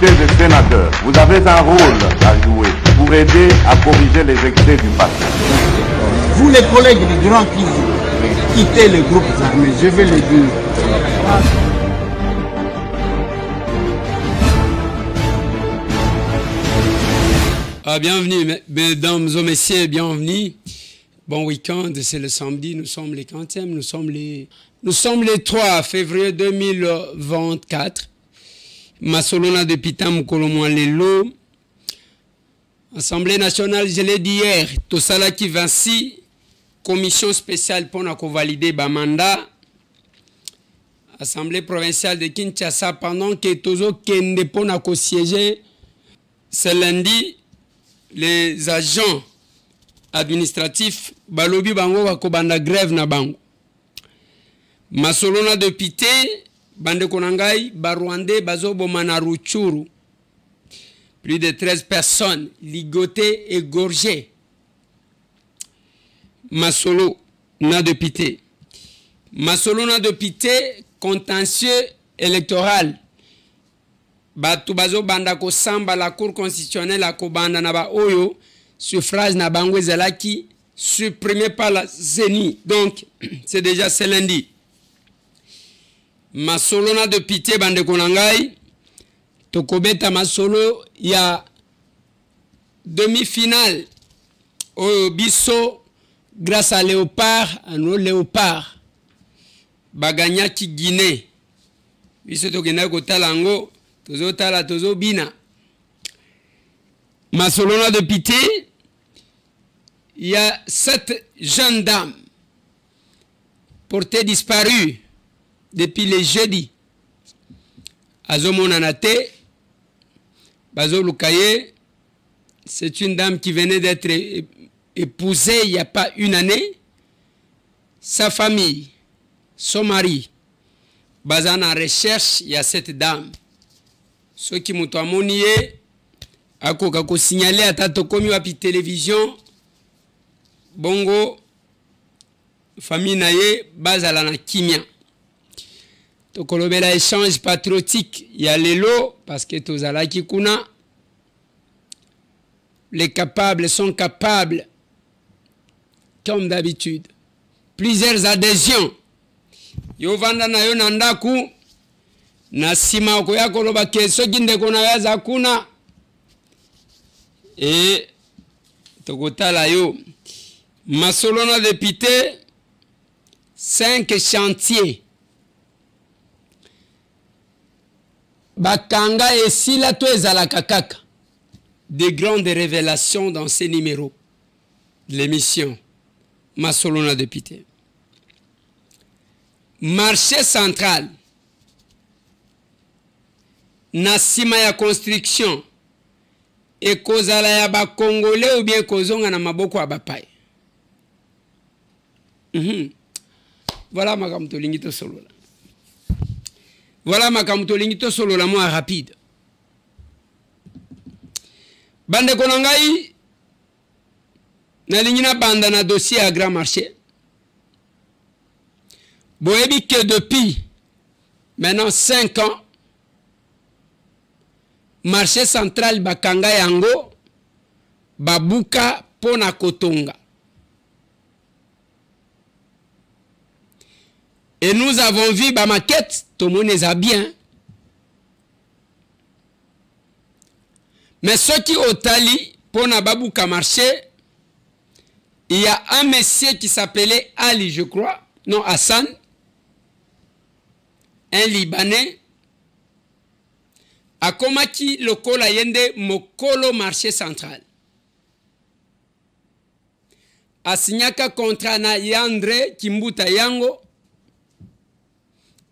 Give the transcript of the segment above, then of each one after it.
députés et sénateurs, vous avez un rôle à jouer pour aider à corriger les excès du passé. Vous les collègues du Grand qui quittez les groupes armés, je vais le dire. Bienvenue, mesdames et messieurs, bienvenue. Bon week-end, c'est le samedi, nous sommes les 40e, nous sommes les 3 février 2024. Masolona de Pitam Kolomouan Lelo. Assemblée nationale, je l'ai dit hier, Tosala qui Vinci, commission spéciale pour valider le mandat. Assemblée provinciale de Kinshasa, pendant que Tozo Kende pour siéger, ce lundi, les agents administratifs balobi bango bakobanda grève na bango. Masolona de Pité, bande konangai, Barwandais, bazo bomana Ruchuru. Plus de 13 personnes ligotées, égorgées. Masolona de Pité. Masolona de Pité, contentieux électoral. Batu bazo banda ko samba la cour constitutionnelle a ko banda na ba oyo suffrage na bango zelaki supprimé par la CENI. Donc c'est déjà ce lundi. Masolona de Pité bande konangai tokobeta masolo ya demi-finale oyo biso grâce à Léopard, à nos Léopards baganya ki Guinée biso tokenda ko talango tozo tala tozo bina. Masolona de Pité, il y a 7 jeunes dames portées disparues depuis le jeudi. Azomo Nanate, Bazo Lukaye, c'est une dame qui venait d'être épousée il n'y a pas une année. Sa famille, son mari, Bazan en recherche, il y a cette dame. Ceux qui m'ont amonié, à quoi signaler à Tatokomi wapi télévision, bongo, famille naye, bazala na kimia. Tokolobela échange patriotique, il y a l'élo, parce que tozala kikuna, les capables sont capables, comme d'habitude. Plusieurs adhésions. Yovanda na yo nandaku, na sima okoya koloba keso kindeko na yaza kuna et tokotala yo Masolona de Pité 5 chantiers bakanga esila to ezalaka kaka des grandes révélations dans ces numéros de l'émission Masolona de Pité. Marché central na sima ya construction et kozala ya ba congolais ou bien kozonga na maboko ya bapai. Voilà makamto lingito solola. Voilà makamto lingito solola moi rapide. Bande konangai na lingina banda na dossier à Grand Marché. Boebi que depuis maintenant 5 ans marché central bakanga yango babuka pona kotonga. Et nous avons vu ba maquette, tout le monde est bien. Mais ceux qui ont tali pona babuka marché, il y a un monsieur qui s'appelait Ali, je crois, non Hassan, un Libanais. Akomaki lokola yende mokolo marché central. Asinyaka contrat na Yandre Kimbuta Yango.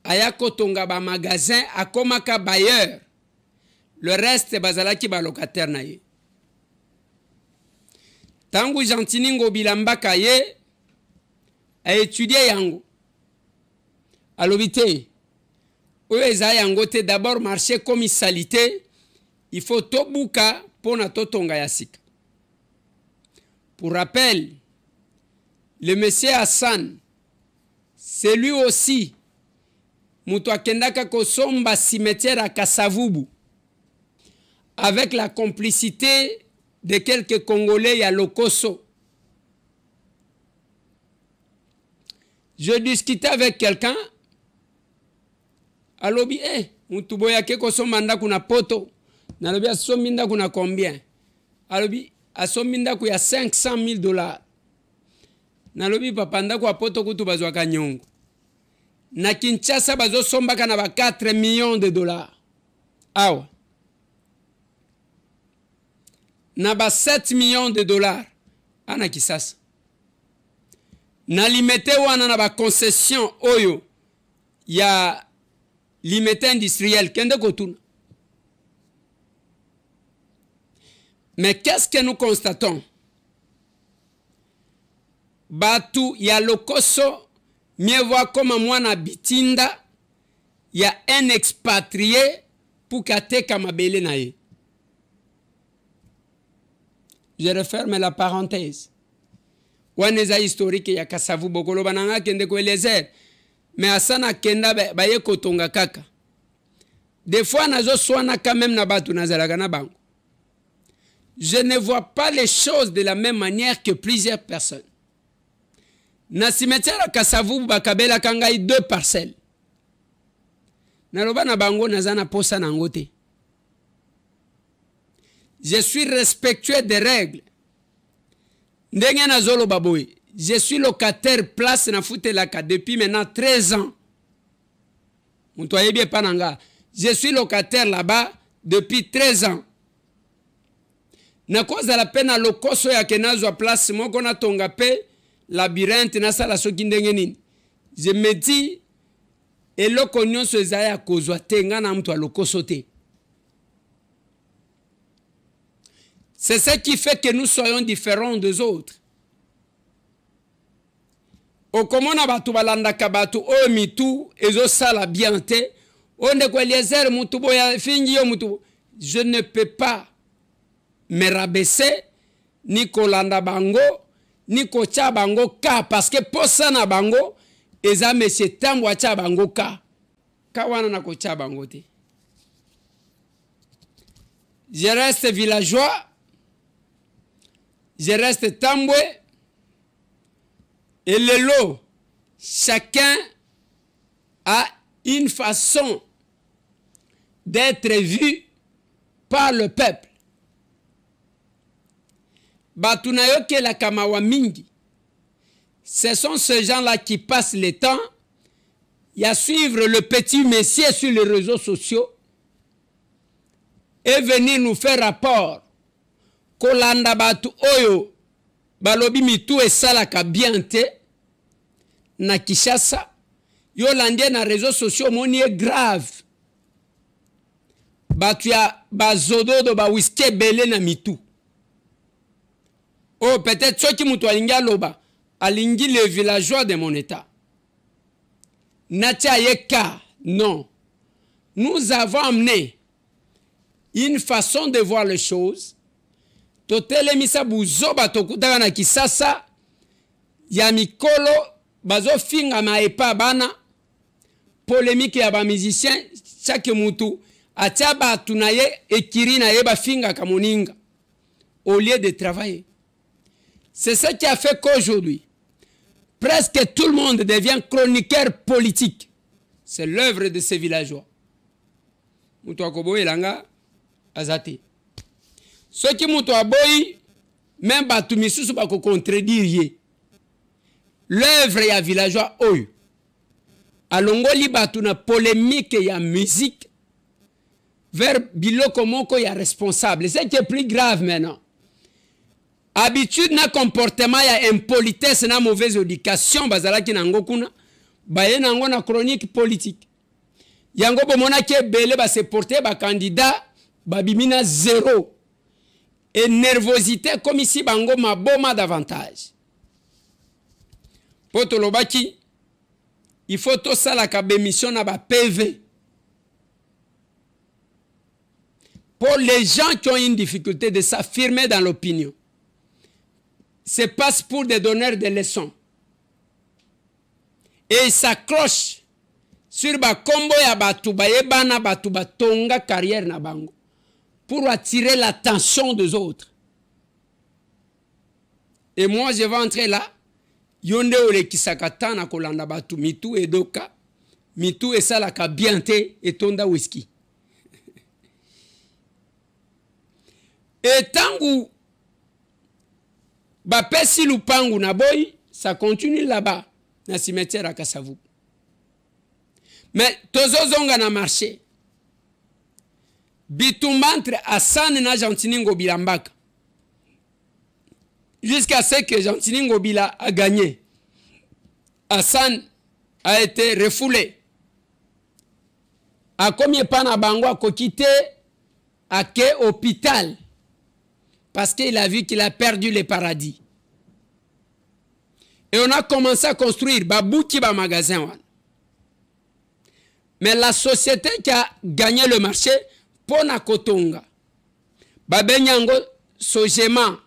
Ayako tonga ba magasin akomaka bailleur. Le reste bazalaki ba locataire na ye. Tangu Jantiningo Bilambaka ye a étudié yango. Alobite d'abord marché comme salité, il faut tobuka pona totonga yasika. Pour rappel, le monsieur Hassan, c'est lui aussi, mutu akendaka kosomba cimetière à Kasavubu. avec la complicité de quelques Congolais à Lokoso. Je discutais avec quelqu'un. Alobi, mutuboya keko somanda kuna poto. Nalobi asominda kuna combien? Alobi asominda kuya $500,000. Nalobi papanda kwa poto kutu bazwa kanyongo. Na Kinshasa bazo sombaka na ba $4 millions. Awa. Na ba $7 millions. Ana Kisasa. Na limete wana na ba concession oyo ya limite industriel kende kotuna. Mais qu'est-ce que nous constatons? Batu ya Lokoso, mieux voir comme moi na Bitinda, il y a un expatrié pour kate kamabele nae. Je referme la parenthèse. Waneza historique ya Kasavu Bokolo bananga kende ko Eliezer. Mais asana kenda baye kotonga kaka. Des fois nazo swana quand même na batu nazalaka na bango. Je ne vois pas les choses de la même manière que plusieurs personnes. Na cimetière Kasavu bakabela kangai 2 parcelles. Naloba na bango nazana posa na ngote. Je suis respectueux des règles. Ndenge na zolo baboy. Je suis locataire place na Futelaka depuis maintenant 13 ans. Moutoye pananga. Je suis locataire là-bas depuis 13 ans. Na cause la peine à Lokoso ya kenazwa place moko na tonga pe labyrinthe na sala soki ndenge nini. Je me dis eloko nyonso ezaya kozwa tenga na mtu a Lokoso te. C'est ce qui fait que nous soyons différents des autres. Okomona batu balandaka batu o mitu ezo sala bien te. Onde ko Eliezer mutu boya fingi yo mutu. Je ne peux pas me rabaisser ni kolanda bango ni kocha bango ka parce que posa na bango eza monsieur tambwa cha bango ka wana na kocha bango te. Je reste villageois, je reste tambwe et le lot, chacun a une façon d'être vu par le peuple. Batunayoke la kamawa mingi. Ce sont ces gens-là qui passent le temps à suivre le petit messier sur les réseaux sociaux et venir nous faire rapport. Kolanda batu oyo balobi mitu esalaka bien te na Kinshasa yo landie na réseaux sociaux moni est grave. Batu ya bazodo do ba whisky belé na mitu. Oh, peut-être ceux qui m'ont loba, alingi le villageois de mon état. Natia yeka, non. Nous avons amené une façon de voir les choses. Totele misa buzo batokutaka na Kisasa, ya mikolo, bazo finga maepa bana, polémique ya ba musicien, chaque mutu, atia batu na ye, ekiri na ye ba finga kamoninga, au lieu de travailler. C'est ce qui a fait qu'aujourd'hui, presque tout le monde devient chroniqueur politique. C'est l'œuvre de ces villageois. Moutouakobo elanga azate. Ceux qui moutouaboy, même batu misusu bako contredire. L'œuvre ya villageois oyo. Alongoli batu na polémique ya musique vers biloko moko ya responsable. C'est qui est plus grave maintenant. Habitude na comportement ya impolitesse na mauvaise éducation bazalaki na ngokuna baye na ngo na chronique politique yango bomona ke belé ba se porter ba candidat babimina zéro et nervosité comme ici bango maboma davantage potolobaki il faut to sala ka bémission na ba PV pour les gens qui ont une difficulté de s'affirmer dans l'opinion. Se passe pour des donneurs de leçons. Et ils s'accrochent sur ba kombo ya batu ba yebana batu ba tonga carrière na bango. pour attirer l'attention des autres. Et moi, je vais entrer là. Yonde ole kisakata na kolanda batu mitu edoka. Mitu esalaka biente etonda whisky. Et tangu bapesi lupangu na boy, ça continue là-bas, na cimetière à Kasavu. Mais tozozonga na marché. Bitumba entre Hassan na Gentini Ngobila Mbaka. Jusqu'à ce que Gentini Ngobila a gagné. Hassan a été refoulé. A combien pana bango a quitté à quel hôpital? Parce qu'il a vu qu'il a perdu le paradis. Et on a commencé à construire babouki ba magasin. Mais la société qui a gagné le marché, Pona Kotonga, Babenyango Sojema,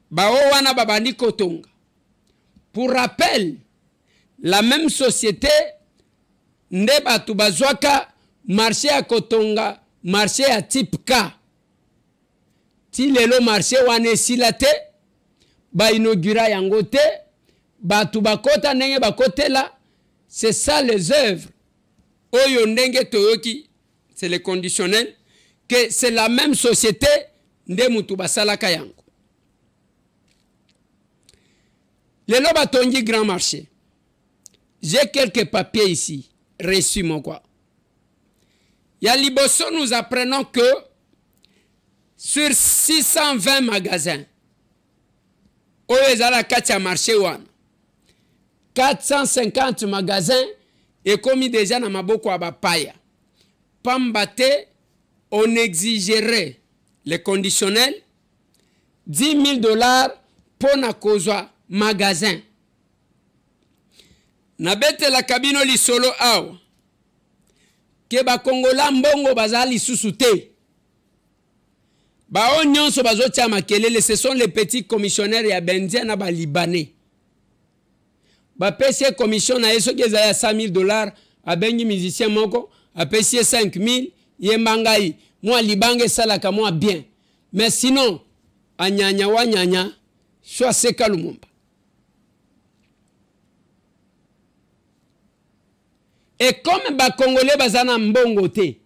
Baowana Babani Kotonga. Pour rappel, la même société, Ndeba Tubazwaka, marché à Kotonga, marché à type K. Si le marché wane silate, ba inaugura yangote, ba tubakota nenge bakote là, c'est ça les œuvres. Oyo ndenge toyoki, c'est le conditionnel, que c'est la même société, nde mutu basalaka yango. Le loba tongi grand marché. J'ai quelques papiers ici, reçus mon quoi. Yaliboso, nous apprenons que sur 620 magasins, Oyezala Katia marché wana, 450 magasins et commis déjà na maboko abapaya. Pambate, on exigerait les conditionnels $10,000 pour na kozwa magasin. Nabete la kabino li solo awa. Ke ba Kongola mbongo bazali susute. Ba nyonso bazotia makelele, ce sont les petits commissionnaires ya bendien na ba libanais. Ba pesi commission na yeso keza ya $5,000 abengi musicien moko, a pesi 5,000 yembangai. Moi libange salaka moi bien. Mais sinon anyanya wa nyanya soit seka lumumba. Et comme ba Congolais bazana mbongo te,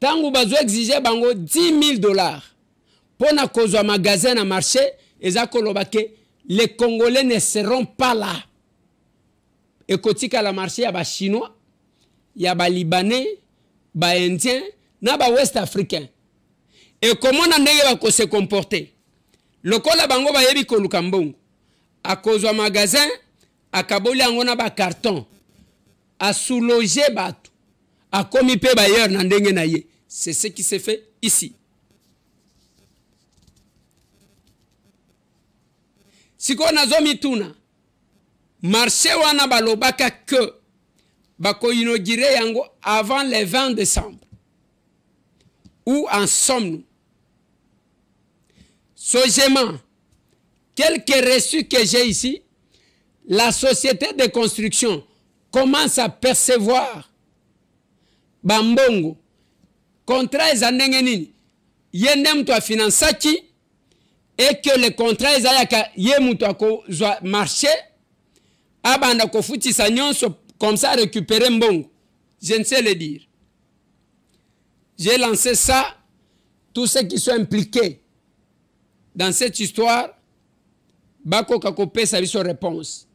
tangu bazo exiger bango $10,000 pour na kozwa magasin na marché, eza koloba ke les Congolais ne seront pas là. Et kotika la marché ya ba chinois, ya ba libanais, ba indien, na ba ouest africain. Et comment na ndenge ba ko se comporter? Lokola bango ba yebi koluka mbongo. A kozwa magasin, akaboli yango na ba carton. A sous-loger batu, a commis pe bailleur na ndenge na ye. C'est ce qui s'est fait ici. Si ko nazo mituna, marché wana balobaka que bako inauguré yango avant le 20 décembre. Où en sommes-nous? Sogement, quelques reçus que j'ai ici, la société de construction commence à percevoir bambongo contrat ezandenge nini yende mtu afinançaki et que le contrat ezayaka ye mtu akozwa marché abanda kofutisa nyonso comme ça récupérer mbongo. Je ne sais le dire. J'ai lancé ça, tous ceux qui sont impliqués dans cette histoire bako kakope sa biso réponse.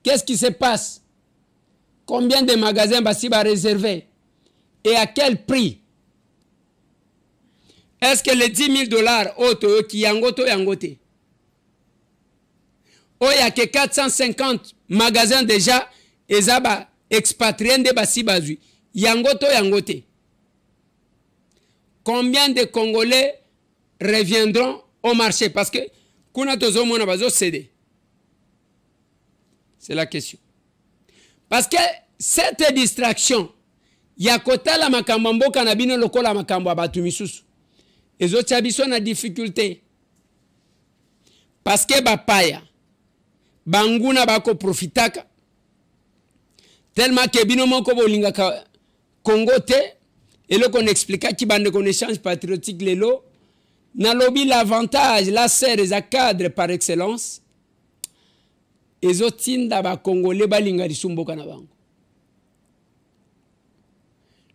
Qu'est-ce qui se passe? Combien de magasins Basiba réservés? Et à quel prix? Est-ce que les $10,000 auto qui yangoto yangote? Oh, il y a que 450 magasins déjà, et zaba expatriés de Basiba zui. Yangoto yangote. Combien de Congolais reviendront au marché? Parce que kuna tozo mona bazo céder. C'est la question. Parce que cette distraction, yakota la makambo mboka na bino lokola makambo abatu misusu. Ezo chabiso na difficulté. Parce que bapaya, banguna bako profitaka. Tellement que bino moko bolinga Congo te, et là qu'on expliqua qui bande qu'on échange patriotique les lots, na lobby l'avantage, la serre et la cadre par excellence, et autres ba Congolais balinga risumbo kanabango.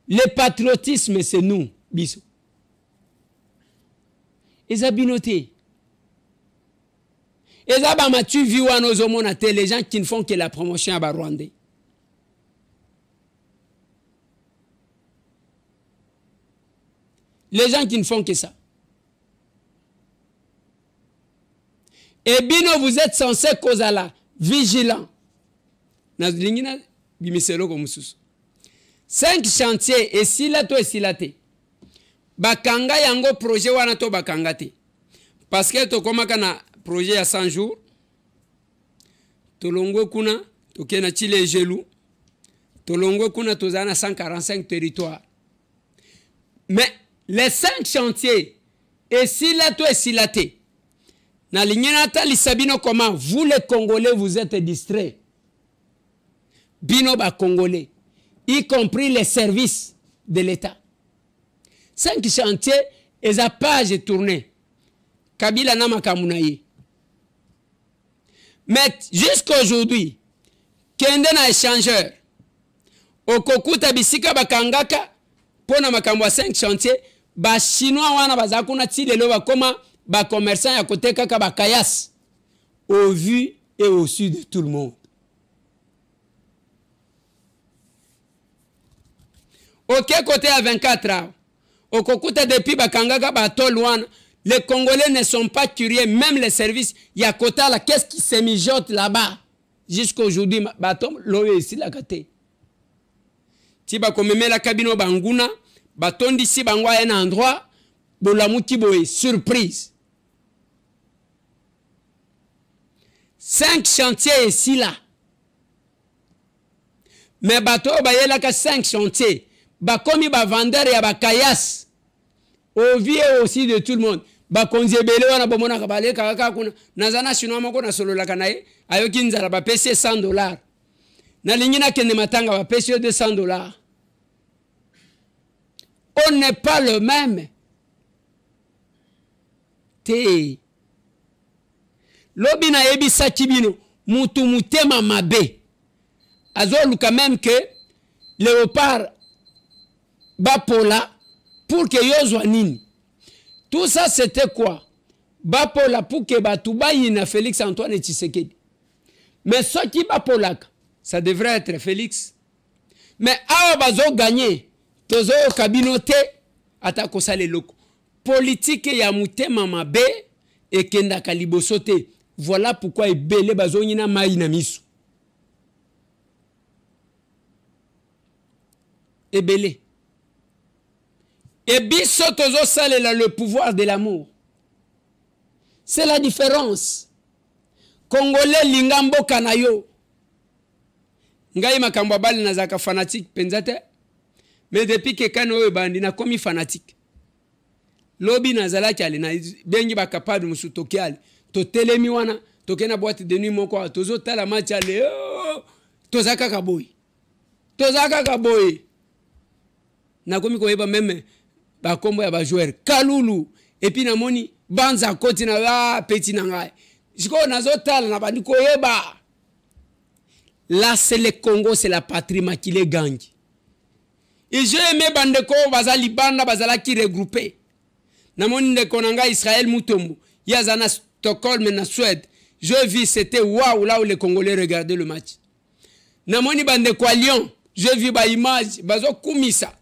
Le patriotisme c'est nous, biso. Et ça binoté. Et ça ba matu viwa nos homonate les gens qui ne font que la promotion à Rwandais. Les gens qui ne font que ça. Et bino, vous êtes censé causer là, vigilant. 5 chantiers, et si là, toi, et si là, te. Bakanga yango projet wana to bakanga te. Parce que to koma kana projet à 100 jours. Tolongo kuna, to kena chile gelou. Tolongo kuna to zana 145 territoires. Mais les 5 chantiers, et si là, toi, et si là, te. Na lignata lisabino comment vous les Congolais vous êtes distraits. Bino ba Congolais, y compris les services de l'État. 5 chantiers et la page est tournée. Kabila na makamunaye. Mais jusqu'à aujourd'hui, kende na échangeur. Okokuta bisika bakangaka pona makambo 5 chantiers, ba chinois wana bazakuna tilelo ba koma ba commerçant ya côté kaka ba kayas au vu et au su de tout le monde. Ok, côté à 24 ans. Au Kokuta depuis Bakangaka Batolwan, les Congolais ne sont pas curieux, même les services. Il y a Kota là, qu'est-ce qui se mijote là-bas? Jusqu'à aujourd'hui, Batom, l'oye ici la kate. Tiba komeme la cabine Banguna, Baton d'ici Bangwa un endroit, Bolamuti boye, surprise. 5 chantiers ici là. Mais bateau baye là que 5 chantiers. Ba komi ba vendeur ya ba kayas. Au vie aussi de tout le monde. Ba konzebele wana bomona kabale kaka kuna. Nazana chinois moko na solo la kanaye. Ayoki nzala ba pese $100. Na lingina kende matanga ba pese $200. On n'est pas le même. Te. Lobi na yebi sakibino. Mutu mutema mabe. Azolu quand même que léopard Bapola pour que yozwa nini. Tout ça c'était quoi? Bapola pour que Batouba yina Félix Antoine Tshisekedi. Mais ce qui Bapola, ça devrait être Félix. Mais awa bazo gagné, tozo kabinote atako sale loko. Politique ya mutema mabe et kenda kalibosote. Voilà pourquoi ebele bazo yina maïna misu. Ebele. Et biso tozo salela le pouvoir de l'amour. C'est la différence. Congolais lingambo kanayo. Ngai makambo bali nazaka fanatique penzate. Mais depuis que kano bandi na komi fanatique. Lobi nazala kyale na bengi bakapadu musutoki ali. To telemi wana tokena boîte de nuit moko tozo tala match ale. Tozaka kaboy. Tozaka kaboy. Na komi ko yeba même ba kombo ya ba joueur Kalulu et puis namoni banza koti na petit na ngai. Jiko nazotala na bandi ko yeba. Là c'est le Congo, c'est la patrie makile gangi. Et j'ai aimé bandeko bazali banda bazala ki regroupé. Namoni ndeko nanga Israël Mutombo. Yazana Stockholm na Suède. Je vis c'était waouh là où les Congolais regardaient le match. Namoni bandeko à Lyon. Je vis ba image bazo kumisa.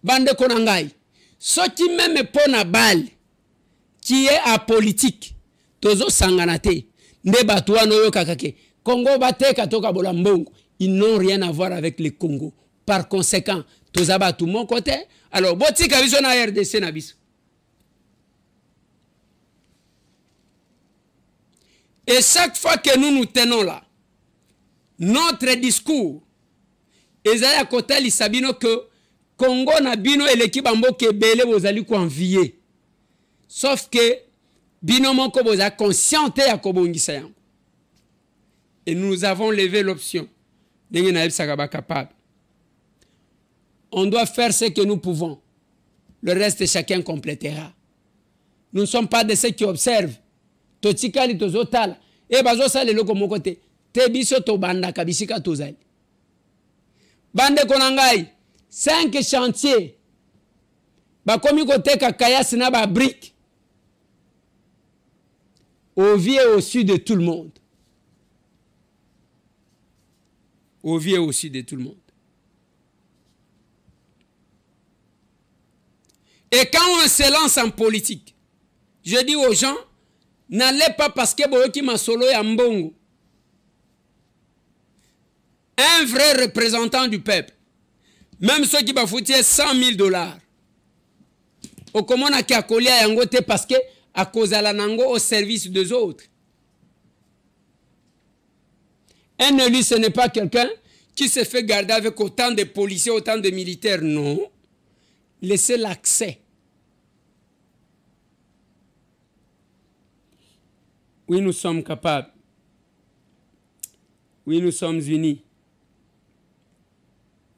bande konangai. Ce qui même pona bal, qui est apolitique, tozo sanganate, ne batouan noyo kakake. Congo bate katoka bolambongo. Ils n'ont rien à voir avec le Congo. Par conséquent, tozaba tout mon côté. Alors, boti kabiso na RDC na biso. Et chaque fois que nous nous tenons là, notre discours, ezali côté lisabino que Congo na bino et l'équipe ambo ke belé bozali ko envier. Sauf que bino moko boza consciente ya kobongisa yango. Et nous avons levé l'option. On doit faire ce que nous pouvons. Le reste, chacun complétera. Nous ne sommes pas de ceux qui observent. Totikali tozotal. Et bazo sale loko mon côté. Te biso to banda kabisika tozali. Bande konangai. 5 chantiers. Ba komi kote kakaya sina ba brique. Au vie et au sud de tout le monde. Au vie et au sud de tout le monde. Et quand on se lance en politique, je dis aux gens, n'allez pas parce que Boyoki Masolo est en Mbongo. Un vrai représentant du peuple, même ceux qui bafoutent 100 000 $, au comment on a kakoli à Yangote parce que à cause de la nango au service des autres. Un élu, ce n'est pas quelqu'un qui se fait garder avec autant de policiers, autant de militaires. Non. Laissez l'accès. Oui, nous sommes capables. Oui, nous sommes unis.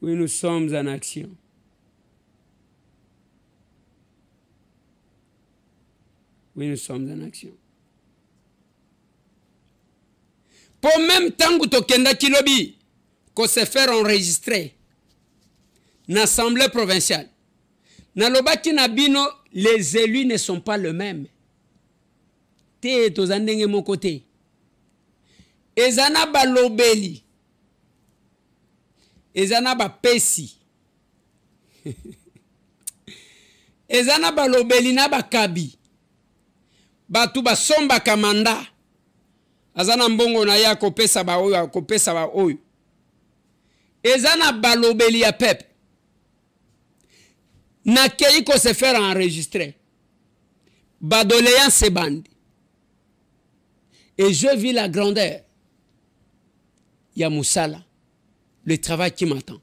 Oui, nous sommes en action. Oui, nous sommes en action. Pour même temps que Tokenda Kilobi, qu'on se faire enregistrer, l'Assemblée provinciale, Nalobaki Nabino, les élus ne sont pas les mêmes. Te tozandenge mon côté. Ezana balobeli. Ezana ba pesi. Ezana balobeli na bakabi. Batu ba somba kamanda. Azana mbongo na ya kopesa ba oyo, kopesa ba oyo. Ezana balobeli ya peuple. Na keiko se faire enregistrer. Badoléan se bandi. Et je vis la grandeur. Yamoussala. Le travail qui m'attend.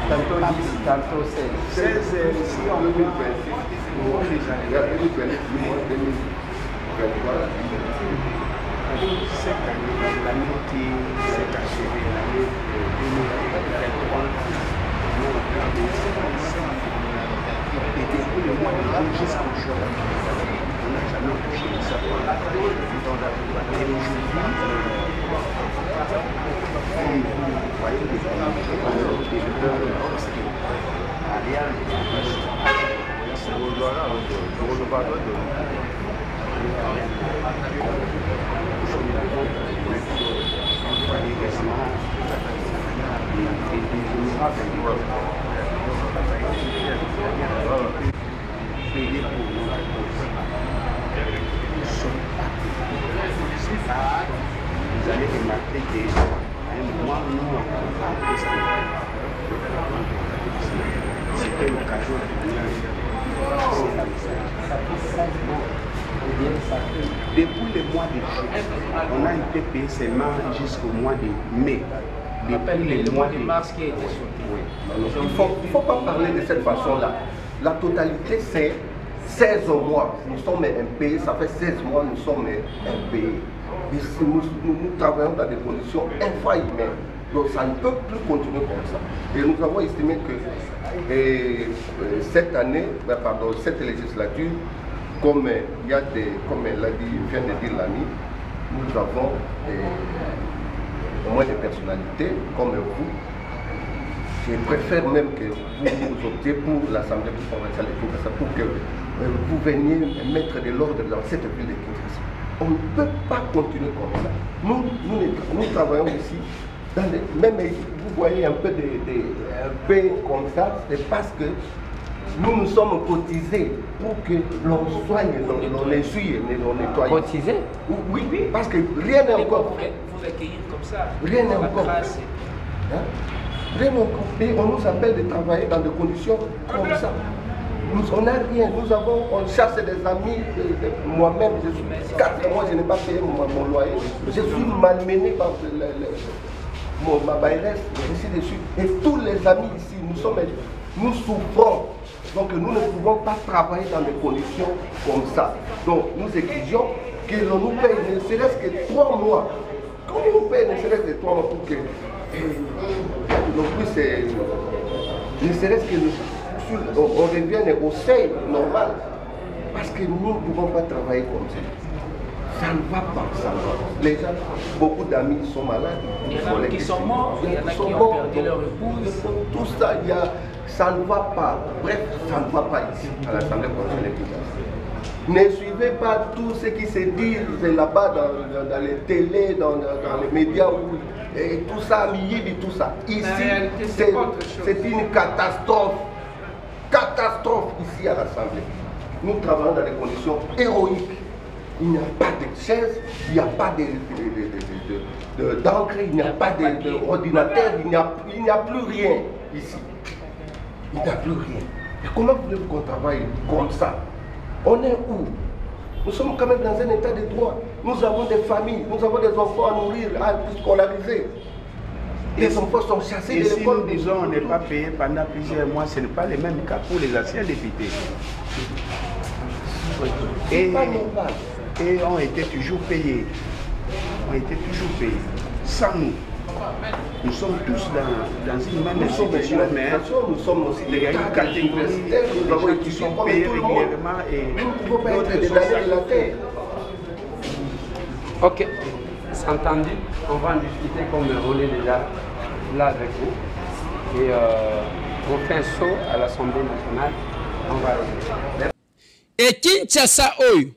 Tantôt 10, tantôt 16. 16, si on peut faire, cette année, l'année qui s'est achevée, l'année 2023, et depuis le mois de juin jusqu'à aujourd'hui, on n'a jamais touché ça. Et aujourd'hui, vous voyez les vous allez remarquer qu'à un moment, nous, c'était l'occasion de venir. Depuis le mois de juin, on a été payé seulement jusqu'au mois de mai. Depuis le mois de mars qui a été sorti. Il ne faut pas parler de cette façon-là. La totalité, c'est 16 mois. Nous sommes impayés, ça fait 16 mois, nous sommes impayés. Et nous travaillons dans des conditions infra-humaines. Donc ça ne peut plus continuer comme ça. Et nous avons estimé que cette année, pardon, cette législature, comme il y a des, comme l'a dit, vient de dire l'ami, nous avons au moins des personnalités comme vous. Je préfère même que vous optiez pour l'Assemblée provinciale de Kinshasa pour que vous veniez mettre de l'ordre dans cette ville de Kinshasa. On ne peut pas continuer comme ça. Nous travaillons ici, même vous voyez un peu comme ça, c'est parce que nous sommes cotisés pour que l'on soigne, l'on essuie, l'on nettoie. Cotisés? Oui, parce que rien n'est encore. Vous accueillir comme ça. Rien n'est encore. Rien n'est encore. Et on nous appelle de travailler dans des conditions comme ça. On n'a rien. On chasse des amis. Moi-même, je suis 4 mois, je n'ai pas payé mon loyer. Je suis malmené par ma baillesse, ainsi de suite. Et tous les amis ici, nous souffrons. Donc nous ne pouvons pas travailler dans des conditions comme ça. Donc nous exigeons que l'on nous paye ne serait-ce que 3 mois. Quand on nous paye ne serait-ce que 3 mois pour que ne serait-ce que on revienne au seuil normal. Parce que nous ne pouvons pas travailler comme ça. Ça ne va pas, ça ne va pas. Les gens, beaucoup d'amis sont malades. Il y en a qui sont morts, il y en a qui ont perdu leur épouse. Tout ça, ça ne va pas. Bref, ça ne va pas ici, à l'Assemblée provinciale de Kinshasa. Ne suivez pas tout ce qui se dit là-bas dans les télés, dans les médias, et tout ça, tout ça. Ici, c'est une catastrophe. Catastrophe ici à l'Assemblée. Nous travaillons dans des conditions héroïques. Il n'y a pas de chaise, il n'y a pas d'encre, il n'y a pas d'ordinateur, il n'y a plus rien ici. Il n'y a plus rien. Et comment voulez-vous qu'on travaille comme ça? On est où? Nous sommes quand même dans un état de droit. Nous avons des familles, nous avons des enfants à nourrir, à scolariser. Les enfants sont chassés de l'école. Et si nous disons on n'est pas payé pendant plusieurs mois, ce n'est pas le même cas pour les anciens députés. Et ont été toujours payés. Sans nous. Nous sommes tous dans une même situation, mais nous sommes aussi il y a une catégorie de gens qui sont payés régulièrement et d'autres sont la terre. Ok, c'est entendu. On va en discuter comme on est déjà là avec vous. Et on fait un saut à l'Assemblée nationale. On va... Et Kinshasa Oyo.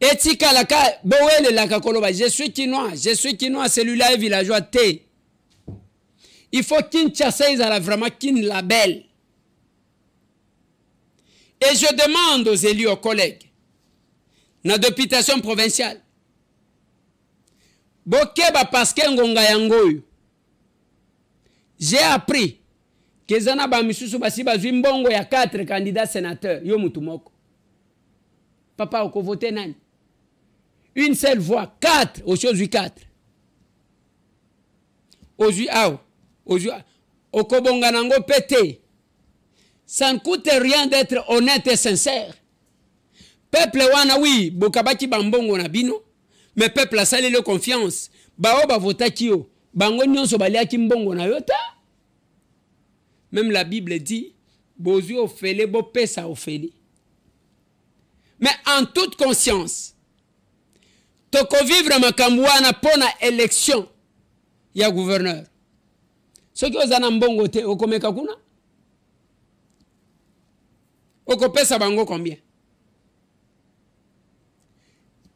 Etikalaka Bowele la Kakoloba, je suis Kinois, celui-là est villageois T. Il faut Kinshasa, ils ont vraiment Kin label. Et je demande aux élus, aux collègues, dans la députation provinciale, Bokeba parce que Ngonga Yangoyo, j'ai appris que Zana Bamisusu Basiba Zimbongo y a 4 candidats sénateurs, yo mutumoko. Papa, on vote nani? Une seule voix, 4, aujourd'hui 4. Aujourd'hui, au Kobonganango pété. Ça ne coûte rien d'être honnête et sincère. Peuple wana oui, bokabaki bambongo na bino, mais peuple a sali le confiance. Bao ba vota kio, bango nyonso baliaki mbongo na yota. Même la Bible dit, bozu ofele, bo pesa ofele. Mais en toute conscience, toko vivre makambouana pona élection ya gouverneur. Ce qui ozana mbongo te okomeka kuna? Okopesa bango combien?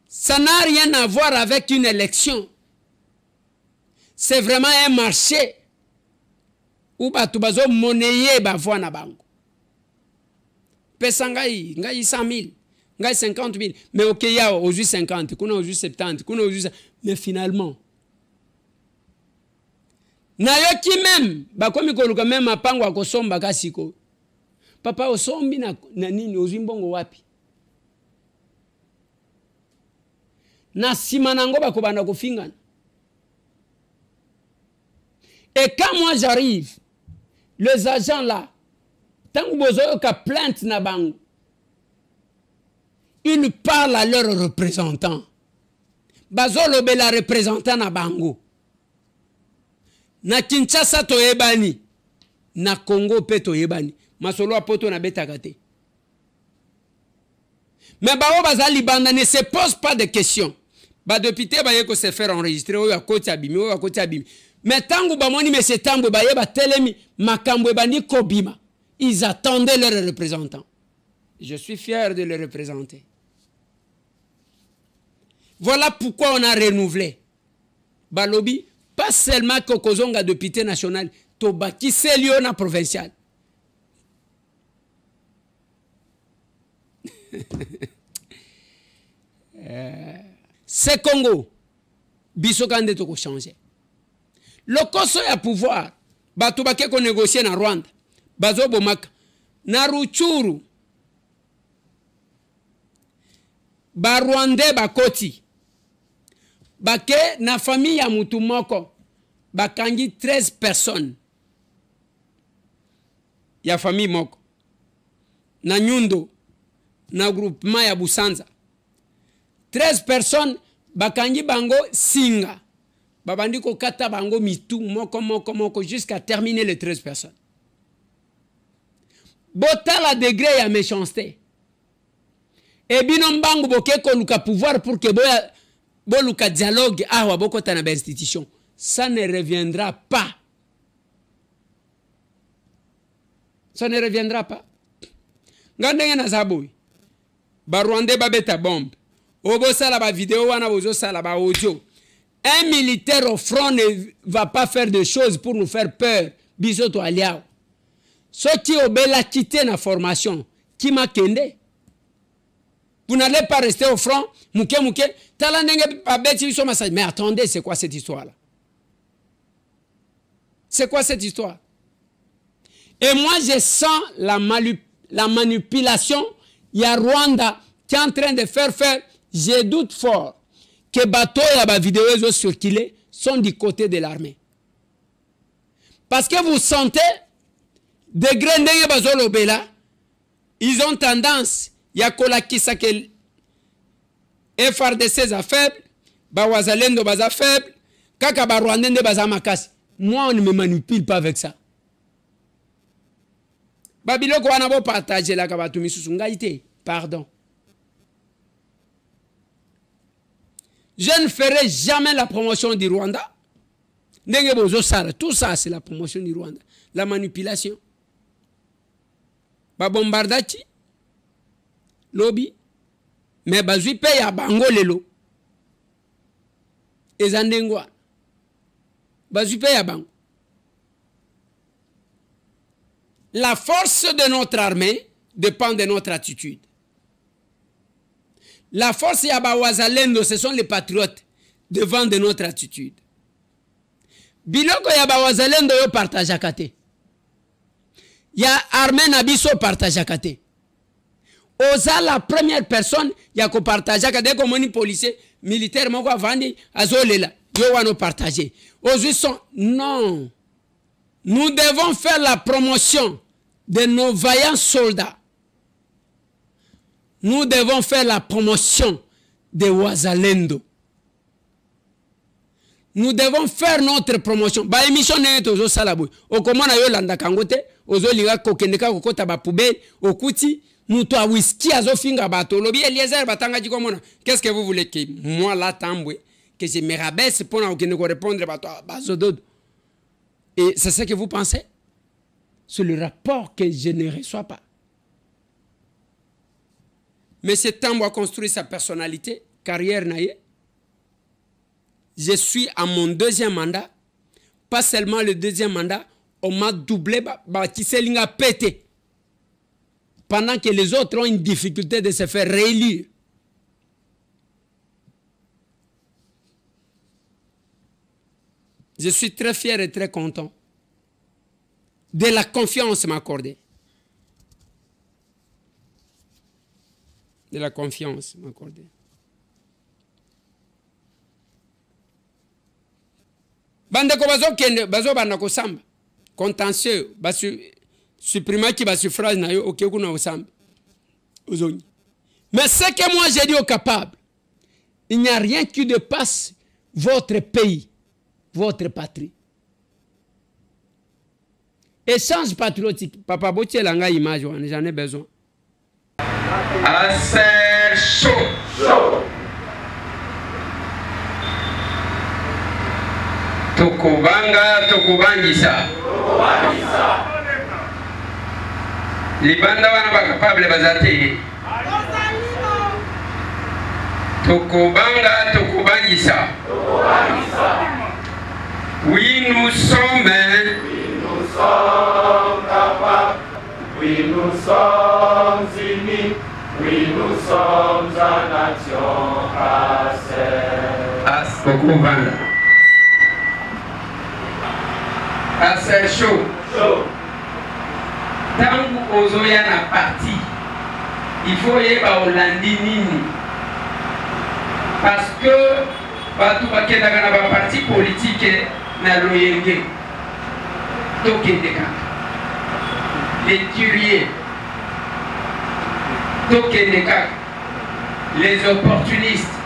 Ça n'a rien à voir avec une élection. C'est vraiment un marché où batu bazo monnayer ba voix na bango. Pesa ngai 100 000. 50 000, mais ok, il y a aujourd'hui 50, qu'on a aujourd'hui 70, qu'on a aujourd'hui... Mais finalement, nayoki même, bakomi koluka même apango akosomba kasiko. Papa osombi na nini ozimbongo wapi? Na simanango bakobanda kofingana. Et quand moi j'arrive, les agents là, tant que bozo ka plainte na bango, ils parlent à leurs représentants. Bazolobe la représentant na bango. Na Kinshasa toyebani. Na Congo pe toyebani. Masolo apoto na betakate. Mais bao bazali banda ne se pose pas de questions. Ba député ba yeko se faire enregistrer o ya koti abimi o ya koti abimi. Mais tangu ba moni monsieur Tambwe ba yeba telemi makambo bani kobima. Ils attendaient leurs représentants. Je suis fier de les représenter. Voilà pourquoi on a renouvelé. Balobi, pas seulement que Kozonga député national, Tobaki c'est Liona provincial. C'est Congo. Bisokande toko changer. Le Koso ya pouvoir. Batobake ko négocier na Rwanda. Bazo bomaka. Na Ruchuru. Ba Rwandais bakoti. Bake na famille ya mutu moko. Bakangi 13 personnes. Ya famille moko. Na Nyundo. Na groupement ya Busanza. 13 personnes. Bakangi bango singa. Babandi ko kata bango mitu moko jusqu'à terminer les 13 personnes. Bota la degré ya méchanceté. Et binom bango boke ko luka pouvoir pour que bo luka dialogue awa boko tana ba institution. Ça ne reviendra pas. Ça ne reviendra pas. Ngandenge na zaboui. Ba Rwandais babeta bombe. Obo sala ba vidéo wana bozo sala ba audio. Un militaire au front ne va pas faire de choses pour nous faire peur. Bisoto aliao. Ceux qui ont bela quitté la formation, qui m'a kende. Vous n'allez pas rester au front. Mais attendez, c'est quoi cette histoire-là? C'est quoi cette histoire? Et moi, je sens la manipulation. Il y a Rwanda qui est en train de faire. Je doute fort que bateau et la vidéo circulées sont du côté de l'armée. Parce que vous sentez, degré ndenge bazolobela, ils ont tendance, yakola kisa que FRDC za faible, Bawazalendo baza faible, kaka ba Rwandende baza makasi. Moi, on ne me manipule pas avec ça. Babiloko wana bo partager la kabatu misusu ngaite, pardon. Je ne ferai jamais la promotion du Rwanda. Tout ça, c'est la promotion du Rwanda. La manipulation. Ba bombardati. Lobby. Mais bazui paye à bango lelo. Et zandengwa. Bazui paye à bango. La force de notre armée dépend de notre attitude. La force yaba wazalendo, ce sont les patriotes devant de notre attitude. Biloko yaba wazalendo yo partage akate. Ya armée nabiso partage akate. Oza la première personne ya ko partage akate comme moni policier militaire moko avandi azolela yo wano partager. Aujourd'hui sont non. Nous devons faire la promotion de nos vaillants soldats. Nous devons faire la promotion de Wazalendo. Nous devons faire notre promotion. Ba émission n'est ozo salabou. O comment na yo landa kangote, ozo liga kokendeka kokota ba poubelle, okuti muto a whisky azo finga bato. Lobi Eliezer batanga di komona. Qu'est-ce que vous voulez que moi là Tambwe que je me rabaisse pour na okende ko répondre bato bazododo. Et c'est ce que vous pensez? C'est le rapport que je ne reçois pas. Mais c'est temps à construire sa personnalité, carrière naïe. Je suis à mon deuxième mandat. Pas seulement le deuxième mandat, on m'a doublé, Kiselinga pété. Pendant que les autres ont une difficulté de se faire réélire. Je suis très fier et très content de la confiance m'accordée. De la confiance m'accordée. Bande ko bazo kende bazo banda ko samba contentieux basu supprimer ki ba suffrage na yo okeku na osamba ozonyi Mais ce que moi j'ai dit aux capables, il n'y a rien qui dépasse votre pays, votre patrie. Échange patriotique. Papa Botier Langa image, j'en ai besoin. Assez chaud. Tokubanga, tokubangisa. Libanda wana ba capable bazate. Tokubanga, tokubangisa. Oui, nous sommes capables. Oui, nous sommes unis. Oui, nous sommes en nation assez. Tokubanga. Assez chaud. Tangu ozoya na parti, il faut y avoir Hollandi nini. Parce que batu bakenda kana ba parti politique na loyenge. Tokende kaka. Les tueriers. Tokende kaka. Les opportunistes.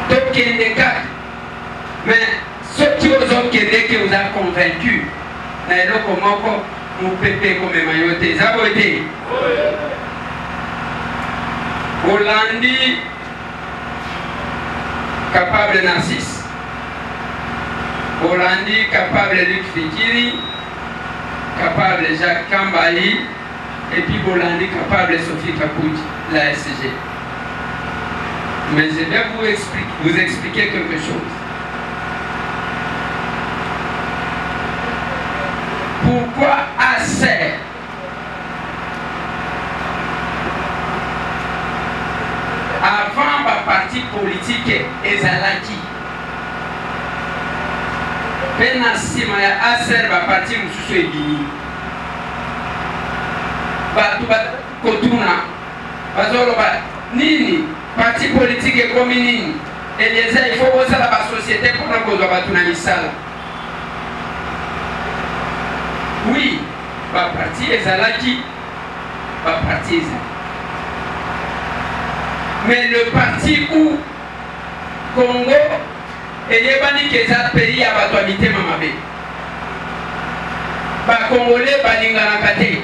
Tokende kaka. Mais ceux qui vous ont convaincu, comment vous pépez comme mayoté, ça va être. Hollandi, capable Narcisse. Hollandi, capable Luc Fikiri, capable Jacques Kambali, et puis Hollandi, capable Sophie Kapouti, la SCG. Mais je vais vous expliquer quelque chose. Pourquoi assez? Avant ma parti politique ezalaki pena sima ya aser ba parti mususu ebini batu kotuna bazoloba nini parti politique ekomi nini eleza il faut bosala ba société mpona kozwa batu na misala. Oui, ma parti ezalaki, ma parti ezalaki. Mais le parti où Congo et yebani keza pays ya bato habité mamabe. Ba Congolais balingana kate.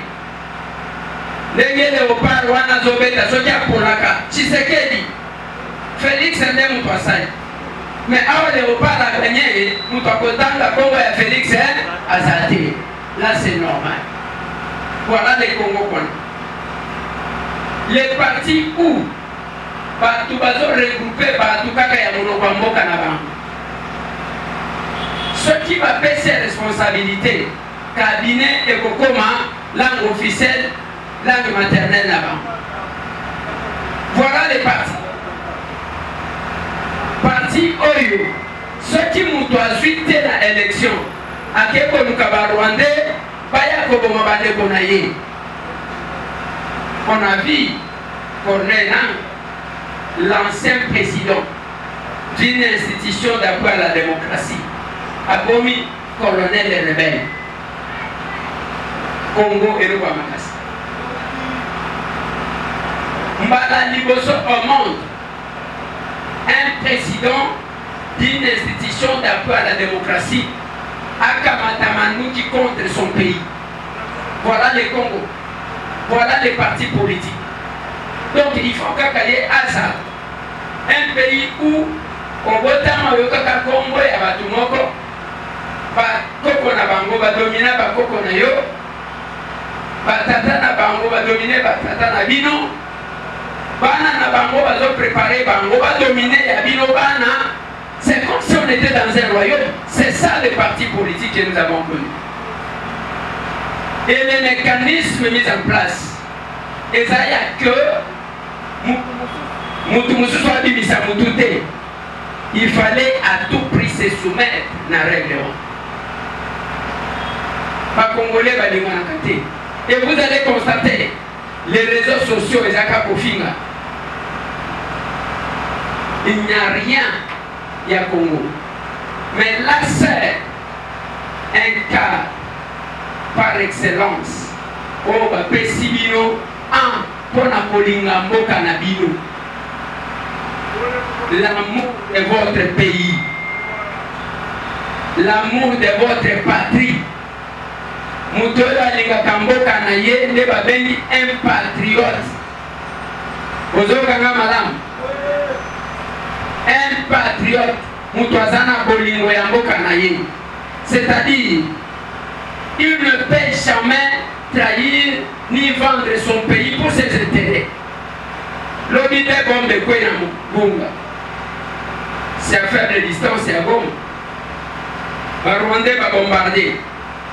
Ndenge Léopard wana zobeta soki apolaka Tshisekedi. Félix nde mutu asali. Mais awa Léopard a gagné mutu akotanga Congo ya Félix azate. Là c'est normal. Voilà les Congo. Les partis où tout bazo regroupé par tout kaka ya monoko mboka na bango. Ce qui va payer ses responsabilités, cabinet et kokoma, langue officielle, langue maternelle là-bas. Voilà les partis. Parti Oyo, ceux qui m'ont suite dans l'élection, à Keko Lukaba Rwandais, Baya Koboma Bade Bonaye. On a vu Corneille, l'ancien président d'une institution d'appui à la démocratie, Abomi, colonel des rebelles, Congo et Rwanda. Mbala Liboso au monde, un président d'une institution d'appui à la démocratie, Akamatamanou qui contre son pays. Voilà les Congo, voilà les partis politiques. Donc il faut qu'Akale Asa, un pays où on voit Yoka Congo et Abatumoko, Koko na Bango va dominer Koko na yo, Batata na Bango va dominer Batata na Bino, Bana na Bango va préparer Bango va dominer Yabino Bana. C'est comme si on était dans un royaume. C'est ça les partis politiques que nous avons connus. Et les mécanismes mis en place, et ça y a que il fallait à tout prix se soumettre à la règle. Pas Congolais, et vous allez constater les réseaux sociaux et Zakapofinga. Il n'y a rien, il y a Congo. Mais là, c'est un cas par excellence. Oh, Pessibino, pour na kolinga mboka na bino. L'amour de votre pays, l'amour de votre patrie. Mutola linga kamboka na ye ne babengi un patriote. Ozoka nga madame. Un patriote. Mutoazana bolingo ya mboka na ye. C'est-à-dire, il ne peut jamais trahir ni vendre son pays pour ses intérêts. L'objet des bombes de quoi Bunga. C'est à faible distance, c'est à bombe. Les Rwandais vont bombarder.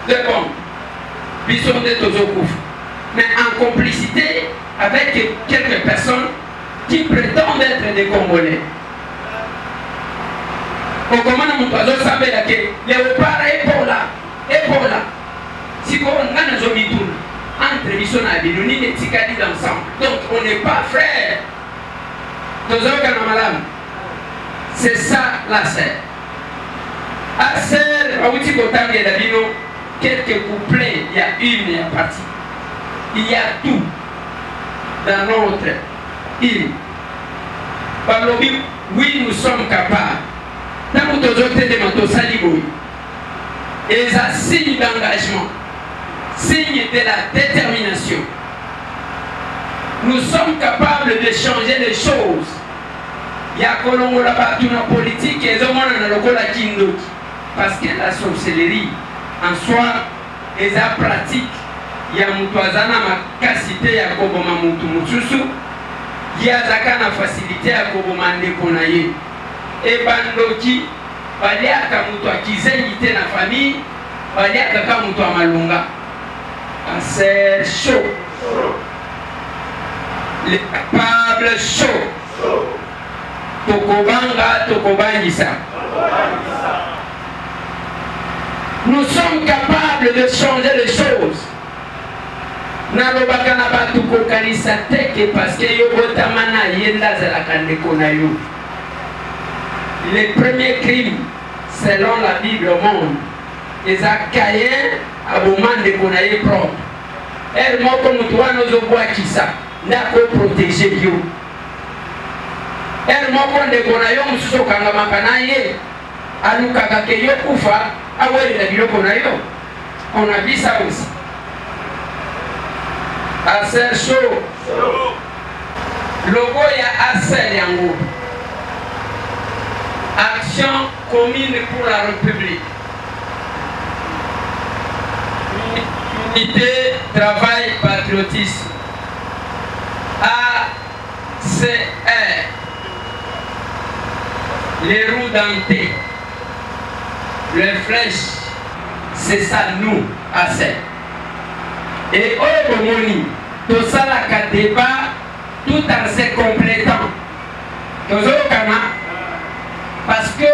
Deux bombes. Bisson de Tozokouf. Mais en complicité avec quelques personnes qui prétendent être des Congolais. Au commandant Moutazo savait que Léopard et Paula. Si on a nos omitoun, entre Bisson et Abinoni, les Tikadi ensemble. Donc on n'est pas frères. C'est ça la serre. À serre, à Outi Kotang et Dabino, quelques couplets, il y a une et partie. Il y a tout dans notre île. Par le but, oui, nous sommes capables. Dans notre autorité de Matosaliboui, et ça signe d'engagement, signe de la détermination. Nous sommes capables de changer les choses. Il y a Kolongo là-bas, tout la politique, et ils ont le Kindoki. Parce que la sorcellerie, en soi, ils ont pratique. Il y a Moutouazana, ma cassité, il y a Koboma Moutoumoutsoussou, il y a Zakana facilité à Koboma Ndekonaye. Et Bandoki, Balia Kamoutoua qui zénité la famille, Balia Kakamoutoua Malunga. C'est chaud. Les capables chauds. Tokobanga, Tokobangisa. Nous sommes capables de changer les choses. Nalobaka na batu kokanisa teke parce que yo botamana yenda zala kandeko na yo. Les premiers crimes selon la Bible au monde, les Caïn aboman de konaye propre. Elle m'a comme toi nous au bois qui ça, n'a qu'au protéger yo. Elle m'a comme de konayo mususo kanga makanaye, aluka kake yo kufa, aweli na bilo konayo. On a vu ça aussi. Assez chaud. Logo ya assez yango. Action commune pour la République. Unité, travail, patriotisme. ACR. Les roues dentées. Les flèches. C'est ça nous, ACR. Et Oyomoni, tout ça la débat tout en se complétant. Parce que